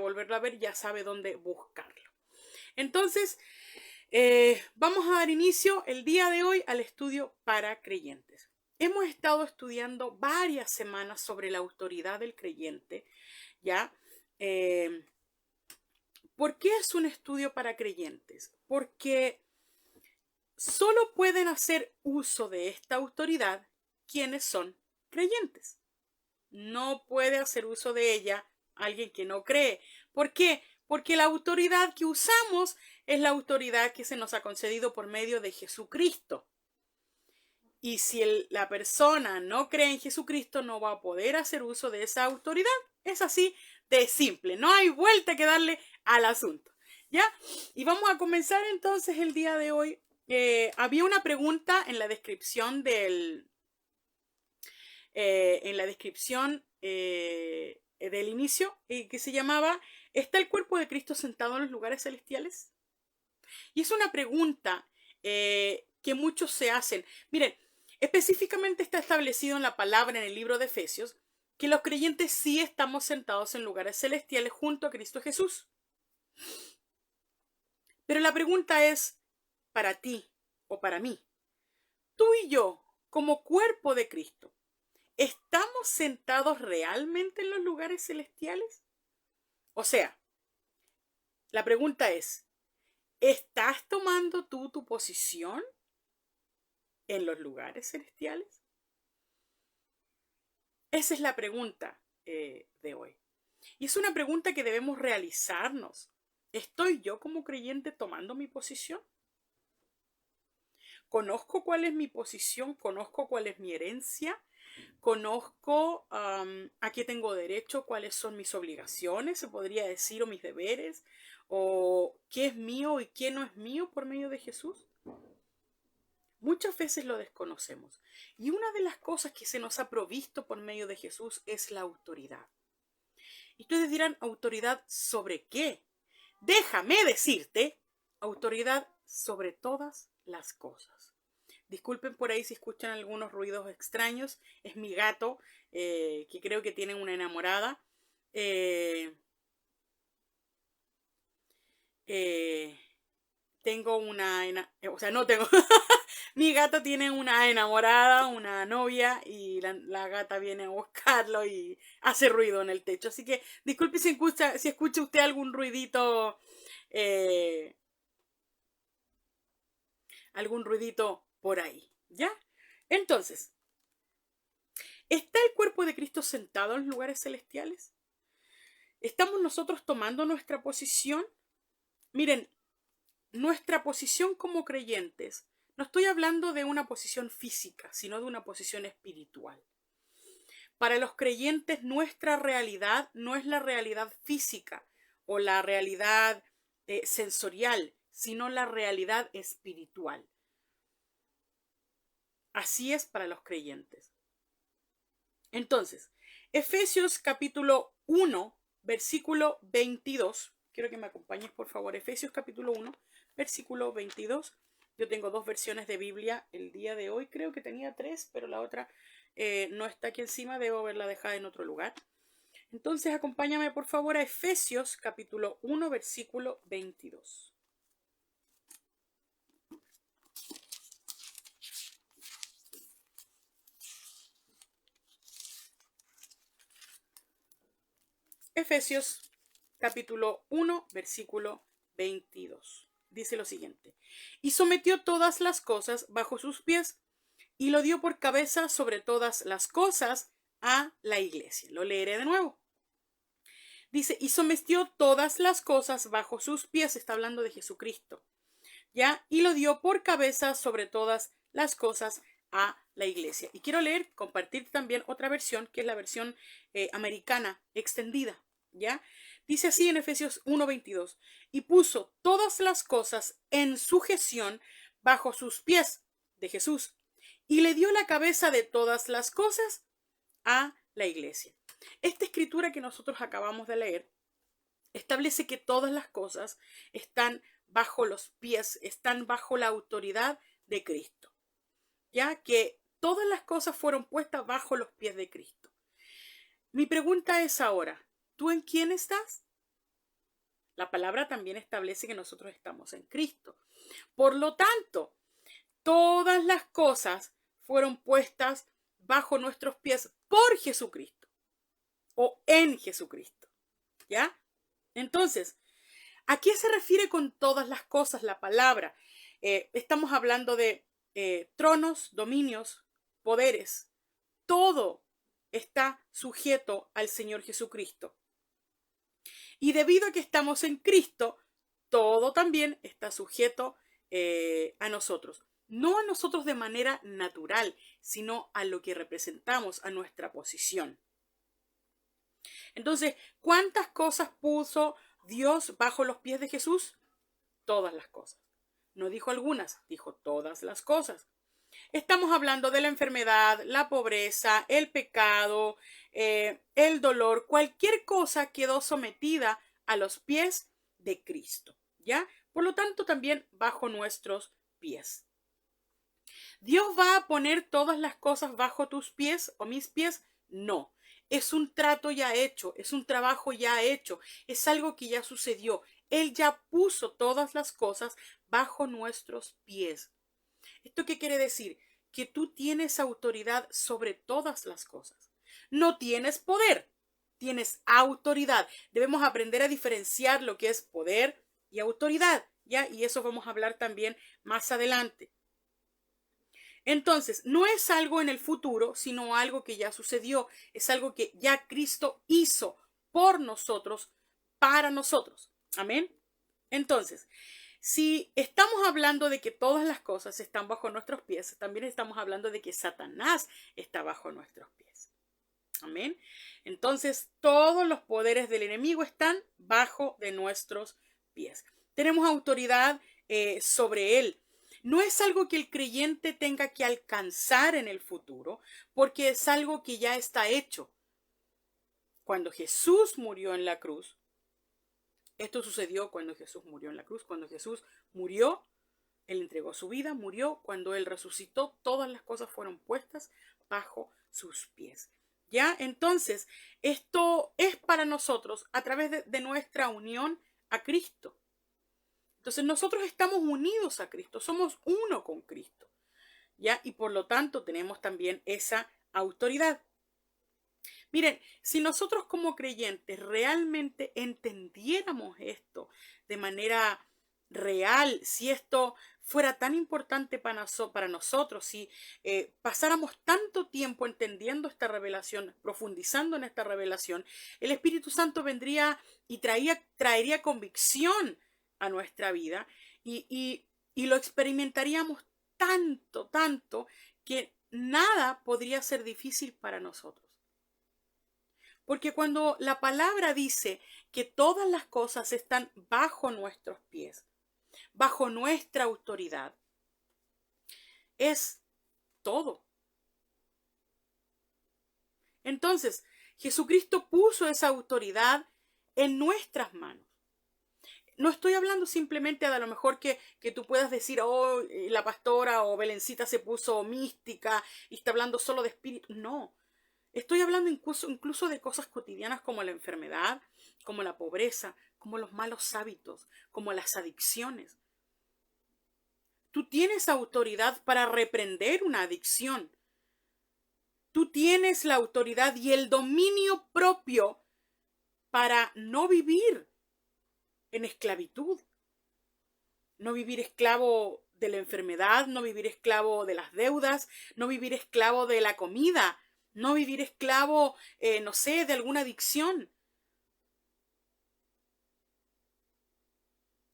volverlo a ver, ya sabe dónde buscarlo. Entonces, vamos a dar inicio el día de hoy al estudio para creyentes. Hemos estado estudiando varias semanas sobre la autoridad del creyente, ¿ya? ¿Por qué es un estudio para creyentes? Porque solo pueden hacer uso de esta autoridad quienes son creyentes. No puede hacer uso de ella alguien que no cree. ¿Por qué? Porque la autoridad que usamos es la autoridad que se nos ha concedido por medio de Jesucristo. Y si la persona no cree en Jesucristo, no va a poder hacer uso de esa autoridad. Es así de simple. No hay vuelta que darle al asunto. ¿Ya? Y vamos a comenzar entonces el día de hoy. Había una pregunta en la descripción del inicio que se llamaba ¿está el cuerpo de Cristo sentado en los lugares celestiales? Y es una pregunta que muchos se hacen. Miren, específicamente está establecido en la palabra en el libro de Efesios que los creyentes sí estamos sentados en lugares celestiales junto a Cristo Jesús. Pero la pregunta es, para ti o para mí, tú y yo, como cuerpo de Cristo, ¿estamos sentados realmente en los lugares celestiales? O sea, la pregunta es, ¿estás tomando tú tu posición en los lugares celestiales? Esa es la pregunta de hoy. Y es una pregunta que debemos realizarnos. ¿Estoy yo como creyente tomando mi posición? ¿Conozco cuál es mi posición? ¿Conozco cuál es mi herencia? ¿Conozco a qué tengo derecho? ¿Cuáles son mis obligaciones? Se podría decir, o mis deberes. ¿O qué es mío y qué no es mío por medio de Jesús? Muchas veces lo desconocemos. Y una de las cosas que se nos ha provisto por medio de Jesús es la autoridad. Y ustedes dirán, ¿autoridad sobre qué? Déjame decirte, autoridad sobre todas las cosas. Disculpen por ahí si escuchan algunos ruidos extraños. Es mi gato, que creo que tiene una enamorada. Tengo no tengo. Mi gato tiene una enamorada, una novia, y la gata viene a buscarlo y hace ruido en el techo. Así que disculpe si escucha usted algún ruidito, por ahí, ¿ya? Entonces, ¿está el cuerpo de Cristo sentado en los lugares celestiales? ¿Estamos nosotros tomando nuestra posición? Miren, nuestra posición como creyentes, no estoy hablando de una posición física, sino de una posición espiritual. Para los creyentes, nuestra realidad no es la realidad física o la realidad sensorial, sino la realidad espiritual. Así es para los creyentes. Entonces, Efesios capítulo 1, versículo 22. Quiero que me acompañes, por favor. Efesios capítulo 1, versículo 22. Yo tengo dos versiones de Biblia el día de hoy. Creo que tenía tres, pero la otra no está aquí encima. Debo haberla dejado en otro lugar. Entonces, acompáñame, por favor, a Efesios capítulo 1, versículo 22. Efesios capítulo 1, versículo 22. Dice lo siguiente: y sometió todas las cosas bajo sus pies, y lo dio por cabeza sobre todas las cosas a la iglesia. Lo leeré de nuevo. Dice, y sometió todas las cosas bajo sus pies, está hablando de Jesucristo, ¿ya? Y lo dio por cabeza sobre todas las cosas a la iglesia. Y quiero compartir también otra versión, que es la versión americana extendida, ¿ya? Dice así en Efesios 1:22, y puso todas las cosas en sujeción bajo sus pies de Jesús, y le dio la cabeza de todas las cosas a la iglesia. Esta escritura que nosotros acabamos de leer establece que todas las cosas están bajo los pies, están bajo la autoridad de Cristo, ya que todas las cosas fueron puestas bajo los pies de Cristo. Mi pregunta es ahora, ¿tú en quién estás? La palabra también establece que nosotros estamos en Cristo. Por lo tanto, todas las cosas fueron puestas bajo nuestros pies por Jesucristo o en Jesucristo. ¿Ya? Entonces, ¿a qué se refiere con todas las cosas la palabra? Estamos hablando de tronos, dominios, poderes. Todo está sujeto al Señor Jesucristo. Y debido a que estamos en Cristo, todo también está sujeto a nosotros. No a nosotros de manera natural, sino a lo que representamos, a nuestra posición. Entonces, ¿cuántas cosas puso Dios bajo los pies de Jesús? Todas las cosas. No dijo algunas, dijo todas las cosas. Estamos hablando de la enfermedad, la pobreza, el pecado, el dolor. Cualquier cosa quedó sometida a los pies de Cristo, ¿ya? Por lo tanto, también bajo nuestros pies. ¿Dios va a poner todas las cosas bajo tus pies o mis pies? No. Es un trato ya hecho, es un trabajo ya hecho, es algo que ya sucedió. Él ya puso todas las cosas bajo nuestros pies. ¿Esto qué quiere decir? Que tú tienes autoridad sobre todas las cosas. No tienes poder, tienes autoridad. Debemos aprender a diferenciar lo que es poder y autoridad, ¿ya? Y eso vamos a hablar también más adelante. Entonces, no es algo en el futuro, sino algo que ya sucedió. Es algo que ya Cristo hizo por nosotros, para nosotros. Amén. Entonces, si estamos hablando de que todas las cosas están bajo nuestros pies, también estamos hablando de que Satanás está bajo nuestros pies. Amén. Entonces, todos los poderes del enemigo están bajo de nuestros pies. Tenemos autoridad sobre él. No es algo que el creyente tenga que alcanzar en el futuro, porque es algo que ya está hecho. Cuando Jesús murió en la cruz, esto sucedió cuando Jesús murió en la cruz. Cuando Jesús murió, Él entregó su vida, murió. Cuando Él resucitó, todas las cosas fueron puestas bajo sus pies. ¿Ya? Entonces, esto es para nosotros a través de nuestra unión a Cristo. Entonces, nosotros estamos unidos a Cristo, somos uno con Cristo. ¿Ya? Y por lo tanto, tenemos también esa autoridad. Miren, si nosotros como creyentes realmente entendiéramos esto de manera real, si esto fuera tan importante para nosotros, si pasáramos tanto tiempo entendiendo esta revelación, profundizando en esta revelación, el Espíritu Santo vendría y traería convicción a nuestra vida y lo experimentaríamos tanto, que nada podría ser difícil para nosotros. Porque cuando la palabra dice que todas las cosas están bajo nuestros pies, bajo nuestra autoridad, es todo. Entonces, Jesucristo puso esa autoridad en nuestras manos. No estoy hablando simplemente de a lo mejor que tú puedas decir, oh, la pastora o Belencita se puso mística y está hablando solo de espíritu. No. Estoy hablando incluso de cosas cotidianas como la enfermedad, como la pobreza, como los malos hábitos, como las adicciones. Tú tienes autoridad para reprender una adicción. Tú tienes la autoridad y el dominio propio para no vivir en esclavitud. No vivir esclavo de la enfermedad, no vivir esclavo de las deudas, no vivir esclavo de la comida, no vivir esclavo, no sé, de alguna adicción.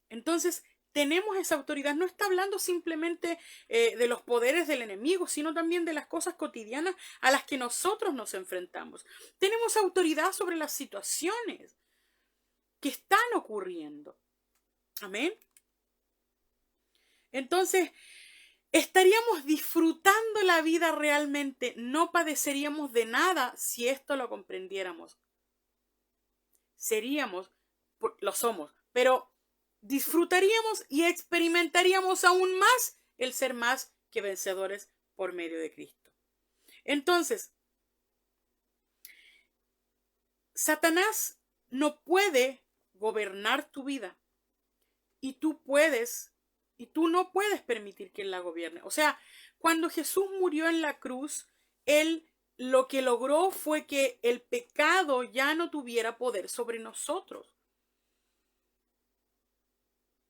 Entonces, tenemos esa autoridad. No está hablando simplemente de los poderes del enemigo, sino también de las cosas cotidianas a las que nosotros nos enfrentamos. Tenemos autoridad sobre las situaciones que están ocurriendo. Amén. Entonces, estaríamos disfrutando la vida realmente, no padeceríamos de nada si esto lo comprendiéramos. Lo somos, pero disfrutaríamos y experimentaríamos aún más el ser más que vencedores por medio de Cristo. Entonces, Satanás no puede gobernar tu vida. Y tú no puedes permitir que Él la gobierne. O sea, cuando Jesús murió en la cruz, Él lo que logró fue que el pecado ya no tuviera poder sobre nosotros.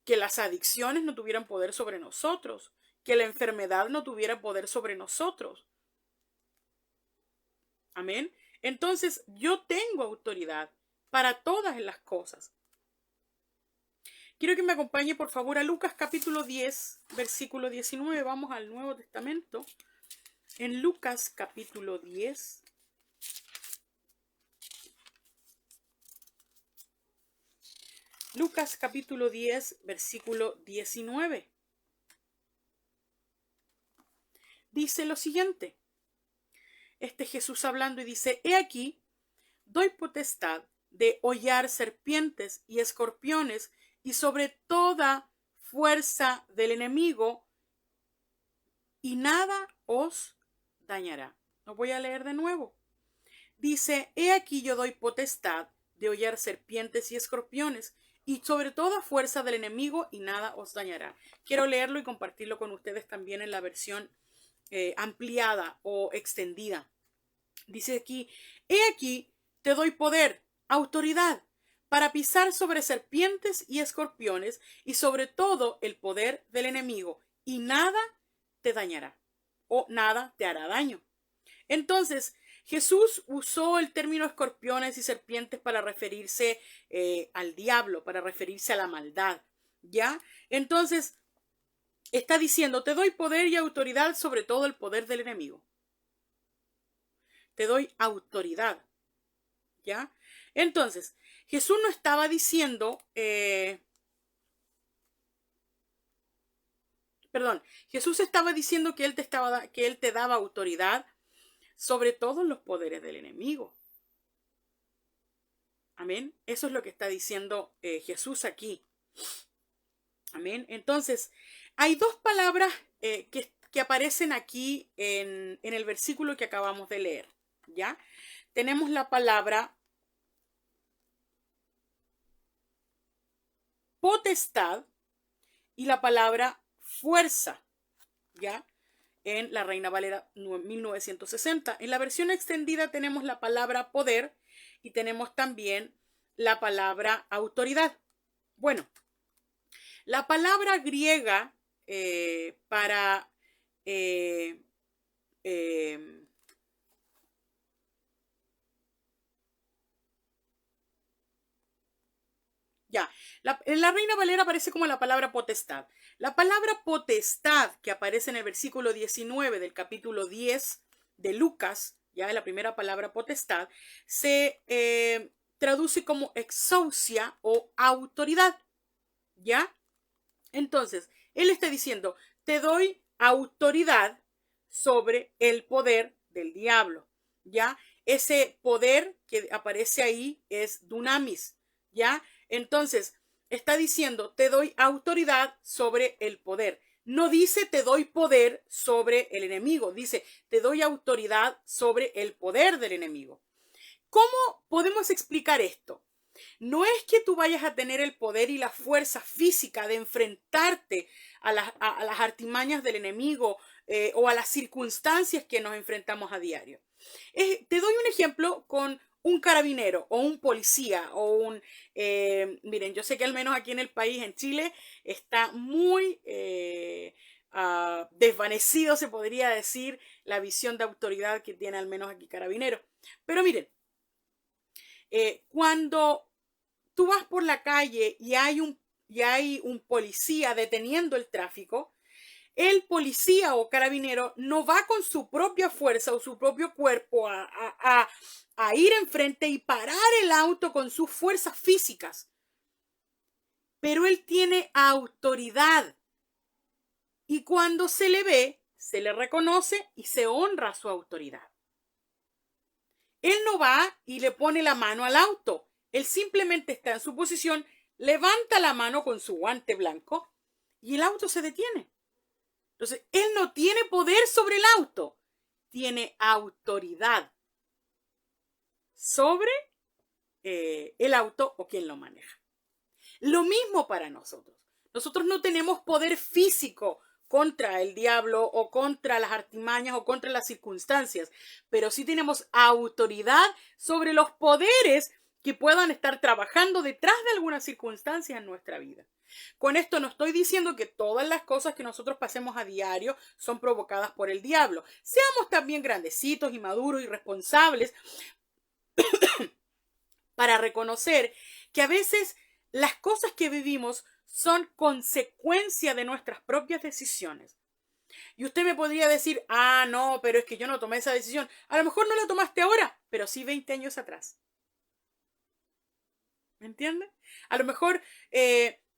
Que las adicciones no tuvieran poder sobre nosotros. Que la enfermedad no tuviera poder sobre nosotros. Amén. Entonces, yo tengo autoridad para todas las cosas. Quiero que me acompañe, por favor, a Lucas capítulo 10, versículo 19. Vamos al Nuevo Testamento. En Lucas capítulo 10. Lucas capítulo 10, versículo 19. Dice lo siguiente. Jesús hablando y dice, he aquí, doy potestad de hollar serpientes y escorpiones y sobre toda fuerza del enemigo, y nada os dañará. Lo voy a leer de nuevo. Dice, he aquí yo doy potestad de hollar serpientes y escorpiones, y sobre toda fuerza del enemigo, y nada os dañará. Quiero leerlo y compartirlo con ustedes también en la versión ampliada o extendida. Dice aquí, he aquí te doy poder, autoridad, para pisar sobre serpientes y escorpiones y sobre todo el poder del enemigo, y nada te dañará o nada te hará daño. Entonces, Jesús usó el término escorpiones y serpientes para referirse al diablo, para referirse a la maldad, ¿ya? Entonces, está diciendo, te doy poder y autoridad sobre todo el poder del enemigo. Te doy autoridad, ¿ya? Entonces, Jesús no estaba diciendo, Jesús estaba diciendo que Él te daba autoridad sobre todos los poderes del enemigo. Amén. Eso es lo que está diciendo Jesús aquí. Amén. Entonces, hay dos palabras que aparecen aquí en el versículo que acabamos de leer, ¿ya? Tenemos la palabra potestad y la palabra fuerza, ¿ya? En la Reina Valera 1960. En la versión extendida tenemos la palabra poder y tenemos también la palabra autoridad. Bueno, la palabra griega para en la Reina Valera aparece como la palabra potestad. La palabra potestad que aparece en el versículo 19 del capítulo 10 de Lucas, ya la primera palabra potestad, se traduce como exousia o autoridad, ¿ya? Entonces, él está diciendo, te doy autoridad sobre el poder del diablo, ¿ya? Ese poder que aparece ahí es dunamis, ¿ya? Entonces, está diciendo, te doy autoridad sobre el poder. No dice, te doy poder sobre el enemigo. Dice, te doy autoridad sobre el poder del enemigo. ¿Cómo podemos explicar esto? No es que tú vayas a tener el poder y la fuerza física de enfrentarte a las artimañas del enemigo o a las circunstancias que nos enfrentamos a diario. Te doy un ejemplo con un carabinero o un policía o miren, yo sé que al menos aquí en el país, en Chile, está muy desvanecido, se podría decir, la visión de autoridad que tiene al menos aquí carabinero. Pero miren, cuando tú vas por la calle y hay un policía deteniendo el tráfico, el policía o carabinero no va con su propia fuerza o su propio cuerpo a ir enfrente y parar el auto con sus fuerzas físicas. Pero él tiene autoridad. Y cuando se le ve, se le reconoce y se honra su autoridad. Él no va y le pone la mano al auto. Él simplemente está en su posición, levanta la mano con su guante blanco y el auto se detiene. Entonces, él no tiene poder sobre el auto, tiene autoridad sobre el auto o quien lo maneja. Lo mismo para nosotros. Nosotros no tenemos poder físico contra el diablo o contra las artimañas o contra las circunstancias, pero sí tenemos autoridad sobre los poderes que puedan estar trabajando detrás de alguna circunstancia en nuestra vida. Con esto no estoy diciendo que todas las cosas que nosotros pasemos a diario son provocadas por el diablo. Seamos también grandecitos y maduros y responsables para reconocer que a veces las cosas que vivimos son consecuencia de nuestras propias decisiones. Y usted me podría decir, no, pero es que yo no tomé esa decisión. A lo mejor no la tomaste ahora, pero sí 20 años atrás. ¿Me entiende? A lo mejor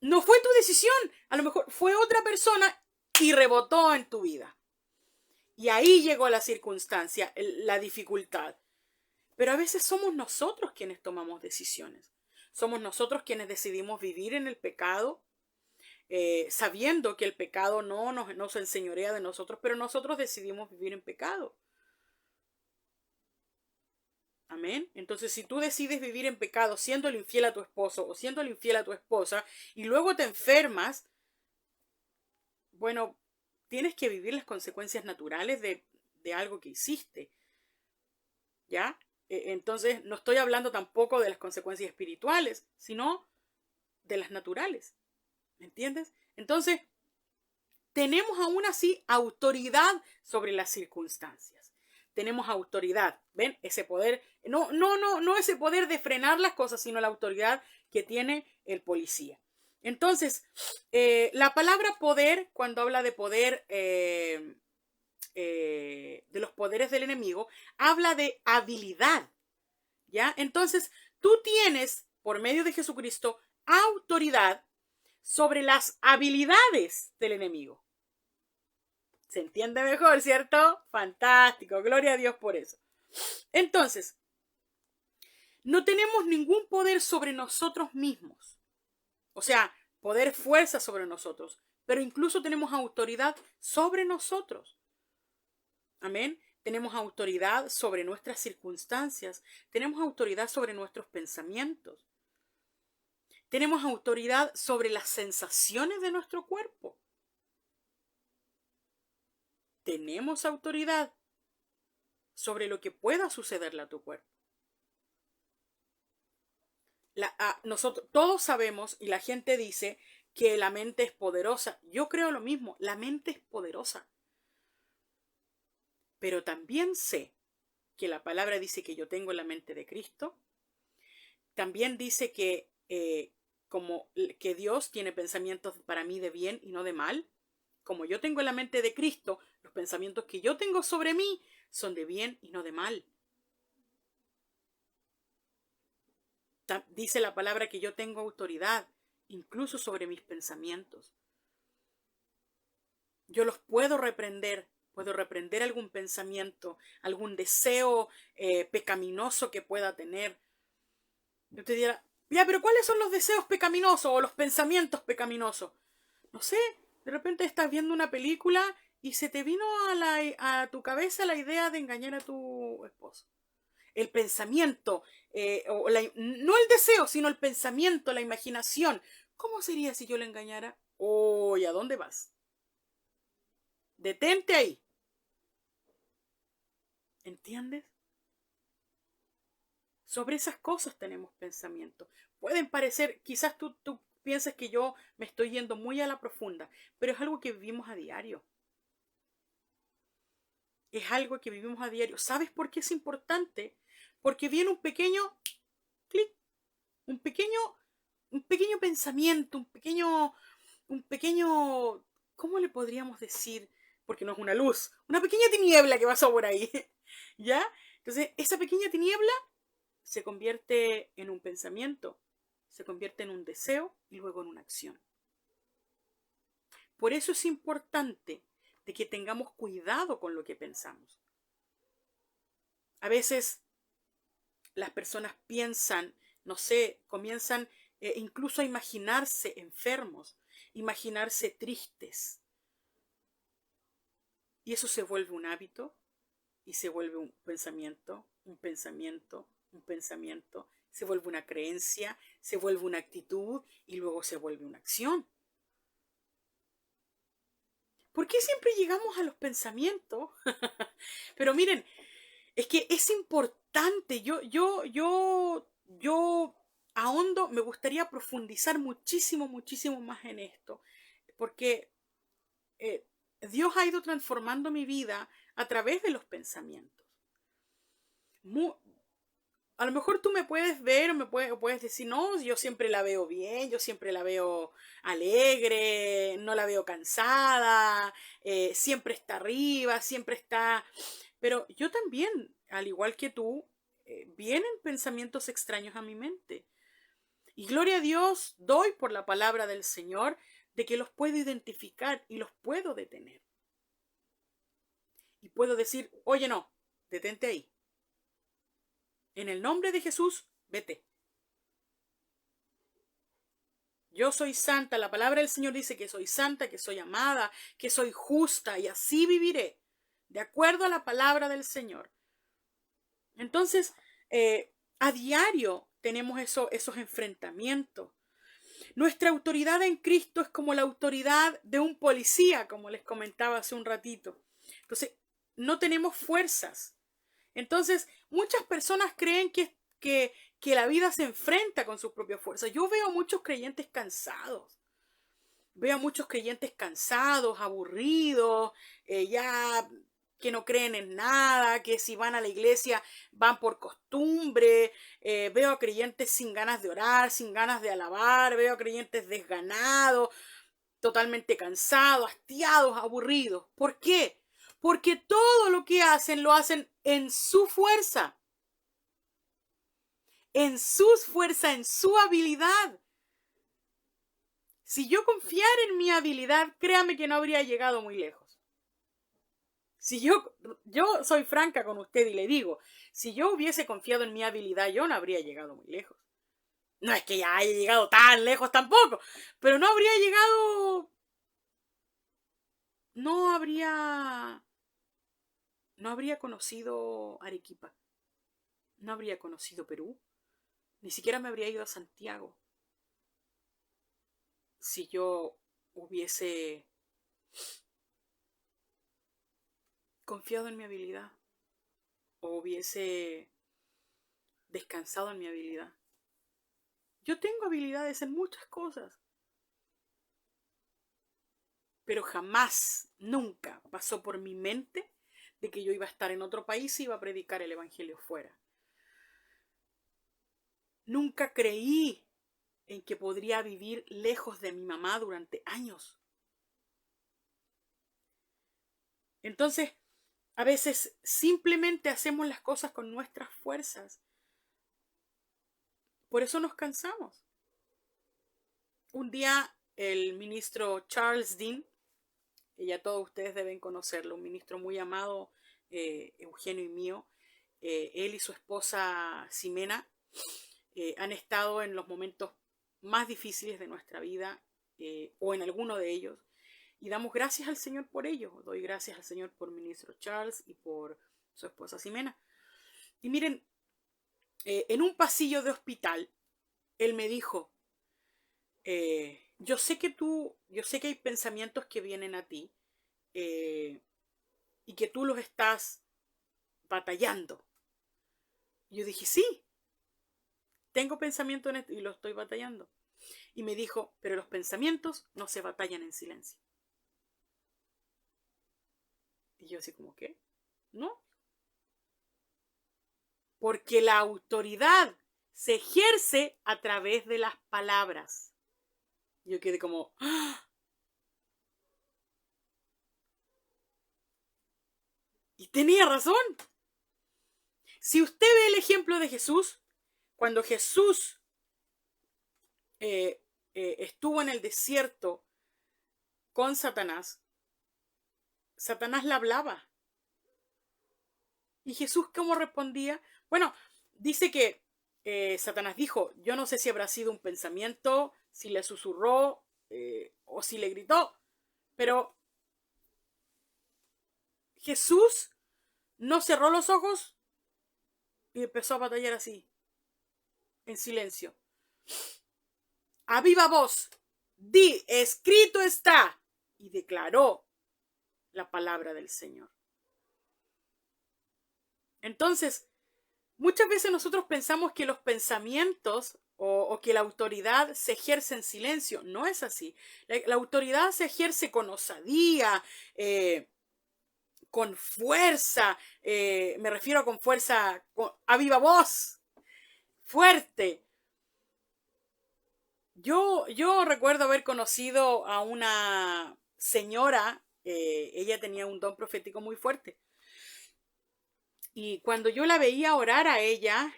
no fue tu decisión, a lo mejor fue otra persona y rebotó en tu vida. Y ahí llegó la circunstancia, la dificultad. Pero a veces somos nosotros quienes tomamos decisiones. Somos nosotros quienes decidimos vivir en el pecado, sabiendo que el pecado no nos enseñorea de nosotros, pero nosotros decidimos vivir en pecado. Amén. Entonces, si tú decides vivir en pecado siendo infiel a tu esposo o siendo infiel a tu esposa y luego te enfermas, bueno, tienes que vivir las consecuencias naturales de algo que hiciste. ¿Ya? Entonces, no estoy hablando tampoco de las consecuencias espirituales, sino de las naturales. ¿Me entiendes? Entonces, tenemos aún así autoridad sobre las circunstancias. Tenemos autoridad, ¿ven? Ese poder, no ese poder de frenar las cosas, sino la autoridad que tiene el policía. Entonces, la palabra poder, cuando habla de poder, de los poderes del enemigo, habla de habilidad, ¿ya? Entonces, tú tienes, por medio de Jesucristo, autoridad sobre las habilidades del enemigo. ¿Se entiende mejor, cierto? Fantástico, gloria a Dios por eso. Entonces, no tenemos ningún poder sobre nosotros mismos. O sea, poder, fuerza sobre nosotros, pero incluso tenemos autoridad sobre nosotros. Amén. Tenemos autoridad sobre nuestras circunstancias. Tenemos autoridad sobre nuestros pensamientos. Tenemos autoridad sobre las sensaciones de nuestro cuerpo. Tenemos autoridad sobre lo que pueda sucederle a tu cuerpo. Nosotros todos sabemos y la gente dice que la mente es poderosa. Yo creo lo mismo, la mente es poderosa. Pero también sé que la palabra dice que yo tengo la mente de Cristo. También dice que que Dios tiene pensamientos para mí de bien y no de mal. Como yo tengo la mente de Cristo, los pensamientos que yo tengo sobre mí son de bien y no de mal. Dice la palabra que yo tengo autoridad, incluso sobre mis pensamientos. Yo los puedo reprender algún pensamiento, algún deseo pecaminoso que pueda tener. Yo te diría, ya, pero ¿cuáles son los deseos pecaminosos o los pensamientos pecaminosos? No sé, de repente estás viendo una película y se te vino a tu cabeza la idea de engañar a tu esposo. El pensamiento, no el deseo, sino el pensamiento, la imaginación. ¿Cómo sería si yo le engañara? ¿Y a dónde vas? Detente ahí. ¿Entiendes? Sobre esas cosas tenemos pensamientos. Pueden parecer, quizás tú pienses que yo me estoy yendo muy a la profunda, pero es algo que vivimos a diario. Es algo que vivimos a diario. ¿Sabes por qué es importante? Porque viene un pequeño clic, un pequeño pensamiento, un pequeño, ¿cómo le podríamos decir? Porque no es una luz, una pequeña tiniebla que pasó por ahí, ¿ya? Entonces, esa pequeña tiniebla se convierte en un pensamiento, se convierte en un deseo y luego en una acción. Por eso es importante de que tengamos cuidado con lo que pensamos. A veces las personas piensan, no sé, comienzan incluso a imaginarse enfermos, imaginarse tristes. Y eso se vuelve un hábito y se vuelve un pensamiento, se vuelve una creencia, se vuelve una actitud y luego se vuelve una acción. ¿Por qué siempre llegamos a los pensamientos? Pero miren, es que es importante. Yo ahondo, me gustaría profundizar muchísimo, muchísimo más en esto, porque eh, Dios ha ido transformando mi vida a través de los pensamientos. A lo mejor tú me puedes ver o puedes decir, no, yo siempre la veo bien, yo siempre la veo alegre, no la veo cansada, siempre está arriba, siempre está... Pero yo también, al igual que tú, vienen pensamientos extraños a mi mente. Y gloria a Dios, doy por la palabra del Señor de que los puedo identificar y los puedo detener. Y puedo decir, oye, no, detente ahí. En el nombre de Jesús, vete. Yo soy santa, la palabra del Señor dice que soy santa, que soy amada, que soy justa y así viviré, de acuerdo a la palabra del Señor. Entonces, a diario tenemos esos enfrentamientos. Nuestra autoridad en Cristo es como la autoridad de un policía, como les comentaba hace un ratito. Entonces, no tenemos fuerzas. Entonces, muchas personas creen que la vida se enfrenta con sus propias fuerzas. Yo veo a muchos creyentes cansados. Veo a muchos creyentes cansados, aburridos, ya que no creen en nada, que si van a la iglesia van por costumbre. Veo a creyentes sin ganas de orar, sin ganas de alabar. Veo a creyentes desganados, totalmente cansados, hastiados, aburridos. ¿Por qué? Porque todo lo que hacen lo hacen en su fuerza, en sus fuerzas, en su habilidad. Si yo confiara en mi habilidad, créame que no habría llegado muy lejos. Si yo soy franca con usted y le digo, si yo hubiese confiado en mi habilidad, yo no habría llegado muy lejos. No es que ya haya llegado tan lejos tampoco, pero no habría llegado, no habría conocido Arequipa, no habría conocido Perú, ni siquiera me habría ido a Santiago si yo hubiese confiado en mi habilidad o hubiese descansado en mi habilidad. Yo tengo habilidades en muchas cosas, pero jamás, nunca pasó por mi mente de que yo iba a estar en otro país y iba a predicar el evangelio fuera. Nunca creí en que podría vivir lejos de mi mamá durante años. Entonces, a veces simplemente hacemos las cosas con nuestras fuerzas. Por eso nos cansamos. Un día el ministro Charles Dean, que ya todos ustedes deben conocerlo, un ministro muy amado, Eugenio y mío, él y su esposa Ximena han estado en los momentos más difíciles de nuestra vida, o en alguno de ellos, y damos gracias al Señor por ello. Doy gracias al Señor por ministro Charles y por su esposa Ximena. Y miren, en un pasillo de hospital, él me dijo, yo sé que hay pensamientos que vienen a ti, y que tú los estás batallando. Yo dije, sí, tengo pensamiento en esto y lo estoy batallando. Y me dijo, pero los pensamientos no se batallan en silencio. Y yo así como, ¿qué? No. Porque la autoridad se ejerce a través de las palabras. Yo quedé como, ¡ah! Y tenía razón. Si usted ve el ejemplo de Jesús, cuando Jesús estuvo en el desierto con Satanás, Satanás le hablaba. ¿Y Jesús cómo respondía? Bueno, dice que Satanás dijo, yo no sé si habrá sido un pensamiento, si le susurró o si le gritó, pero Jesús no cerró los ojos y empezó a batallar así, en silencio. a viva voz, di, escrito está, y declaró la palabra del Señor. Entonces, muchas veces nosotros pensamos que los pensamientos o que la autoridad se ejerce en silencio. No es así. La autoridad se ejerce con osadía, con fuerza, me refiero con fuerza a viva voz, fuerte. Yo recuerdo haber conocido a una señora, ella tenía un don profético muy fuerte. Y cuando yo la veía orar a ella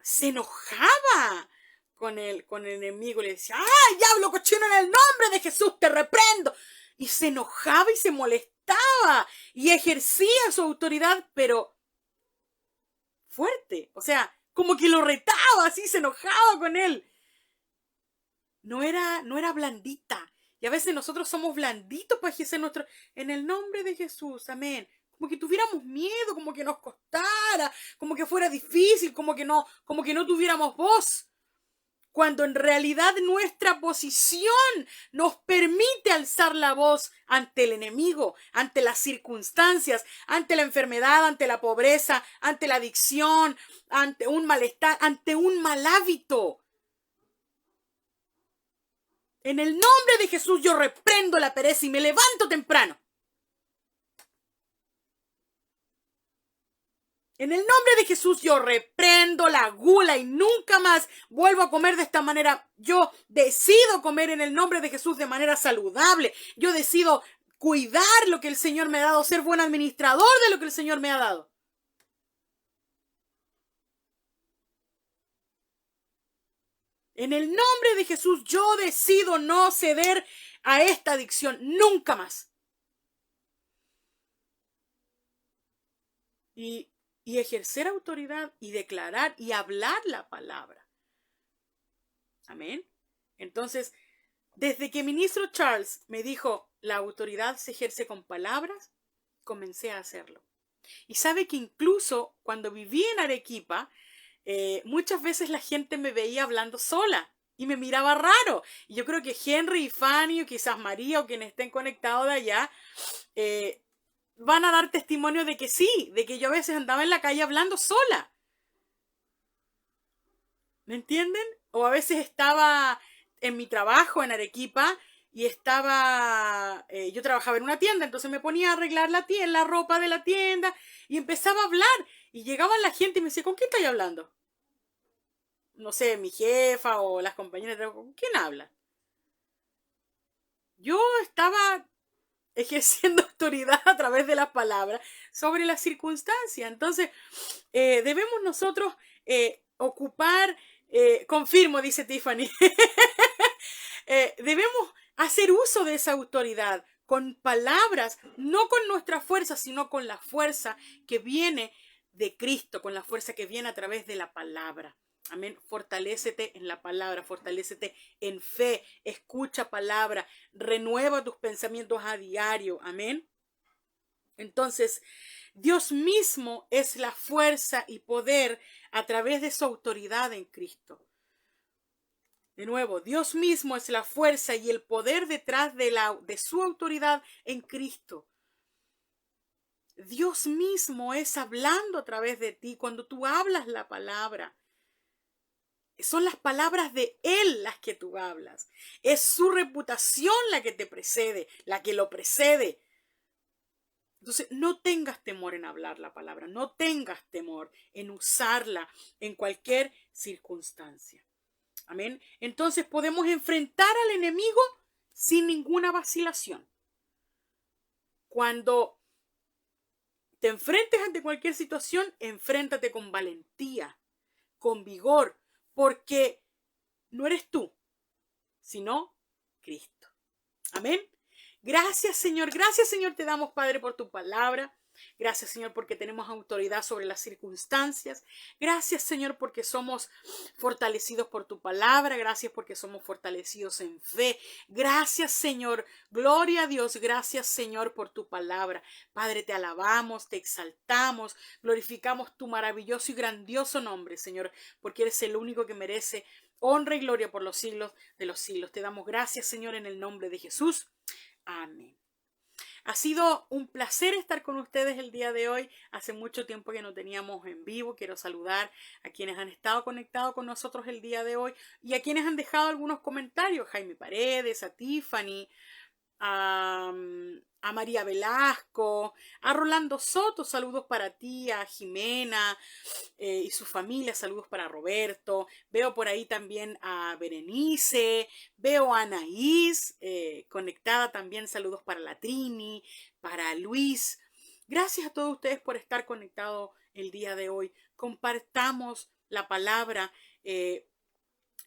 se enojaba con el enemigo. Le decía, ¡ay, diablo cochino, en el nombre de Jesús te reprendo! Y se enojaba y se molestaba y ejercía su autoridad, pero fuerte. O sea, como que lo retaba, así se enojaba con él. No era blandita. Y a veces nosotros somos blanditos para ejercer nuestro... En el nombre de Jesús, amén. Como que tuviéramos miedo, como que nos costara, como que fuera difícil, como que no tuviéramos voz. Cuando en realidad nuestra posición nos permite alzar la voz ante el enemigo, ante las circunstancias, ante la enfermedad, ante la pobreza, ante la adicción, ante un malestar, ante un mal hábito. En el nombre de Jesús yo reprendo la pereza y me levanto temprano. En el nombre de Jesús yo reprendo la gula y nunca más vuelvo a comer de esta manera. Yo decido comer en el nombre de Jesús de manera saludable. Yo decido cuidar lo que el Señor me ha dado, ser buen administrador de lo que el Señor me ha dado. En el nombre de Jesús yo decido no ceder a esta adicción nunca más. Y ejercer autoridad y declarar y hablar la palabra. Amén. Entonces, desde que ministro Charles me dijo, la autoridad se ejerce con palabras, comencé a hacerlo. Y sabe que incluso cuando viví en Arequipa, muchas veces la gente me veía hablando sola y me miraba raro. Y yo creo que Henry y Fanny, o quizás María, o quienes estén conectados de allá, van a dar testimonio de que sí, de que yo a veces andaba en la calle hablando sola. ¿Me entienden? O a veces estaba en mi trabajo en Arequipa y yo trabajaba en una tienda, entonces me ponía a arreglar la ropa de la tienda y empezaba a hablar y llegaba la gente y me decía, ¿con quién estoy hablando? No sé, mi jefa o las compañeras de trabajo, ¿con quién habla? Yo estaba ejerciendo autoridad a través de las palabras sobre las circunstancias. Entonces, debemos nosotros ocupar, confirmo, dice Tiffany, debemos hacer uso de esa autoridad con palabras, no con nuestra fuerza, sino con la fuerza que viene de Cristo, con la fuerza que viene a través de la palabra. Amén. Fortalécete en la palabra, fortalécete en fe, escucha palabra, renueva tus pensamientos a diario. Amén. Entonces, Dios mismo es la fuerza y poder a través de su autoridad en Cristo. De nuevo, Dios mismo es la fuerza y el poder detrás de su autoridad en Cristo. Dios mismo es hablando a través de ti cuando tú hablas la palabra. Son las palabras de Él las que tú hablas. Es su reputación la que te precede, la que lo precede. Entonces, no tengas temor en hablar la palabra, no tengas temor en usarla en cualquier circunstancia. Amén. Entonces, podemos enfrentar al enemigo sin ninguna vacilación. Cuando te enfrentes ante cualquier situación, enfréntate con valentía, con vigor, porque no eres tú, sino Cristo. Amén. Gracias, Señor. Gracias, Señor, te damos, Padre, por tu palabra. Gracias, Señor, porque tenemos autoridad sobre las circunstancias. Gracias, Señor, porque somos fortalecidos por tu palabra. Gracias porque somos fortalecidos en fe. Gracias, Señor. Gloria a Dios. Gracias, Señor, por tu palabra. Padre, te alabamos, te exaltamos, glorificamos tu maravilloso y grandioso nombre, Señor, porque eres el único que merece honra y gloria por los siglos de los siglos. Te damos gracias, Señor, en el nombre de Jesús. Amén. Ha sido un placer estar con ustedes el día de hoy. Hace mucho tiempo que no teníamos en vivo. Quiero saludar a quienes han estado conectados con nosotros el día de hoy y a quienes han dejado algunos comentarios. Jaime Paredes, a Tiffany, a María Velasco, a Rolando Soto, saludos para ti, a Jimena y su familia, saludos para Roberto. Veo por ahí también a Berenice, veo a Anaís conectada también, saludos para la Trini, para Luis. Gracias a todos ustedes por estar conectados el día de hoy. Compartamos la palabra.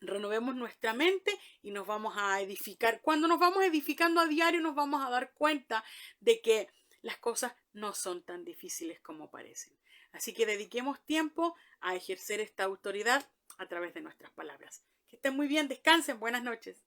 Renovemos nuestra mente y nos vamos a edificar. Cuando nos vamos edificando a diario nos vamos a dar cuenta de que las cosas no son tan difíciles como parecen. Así que dediquemos tiempo a ejercer esta autoridad a través de nuestras palabras. Que estén muy bien, descansen, buenas noches.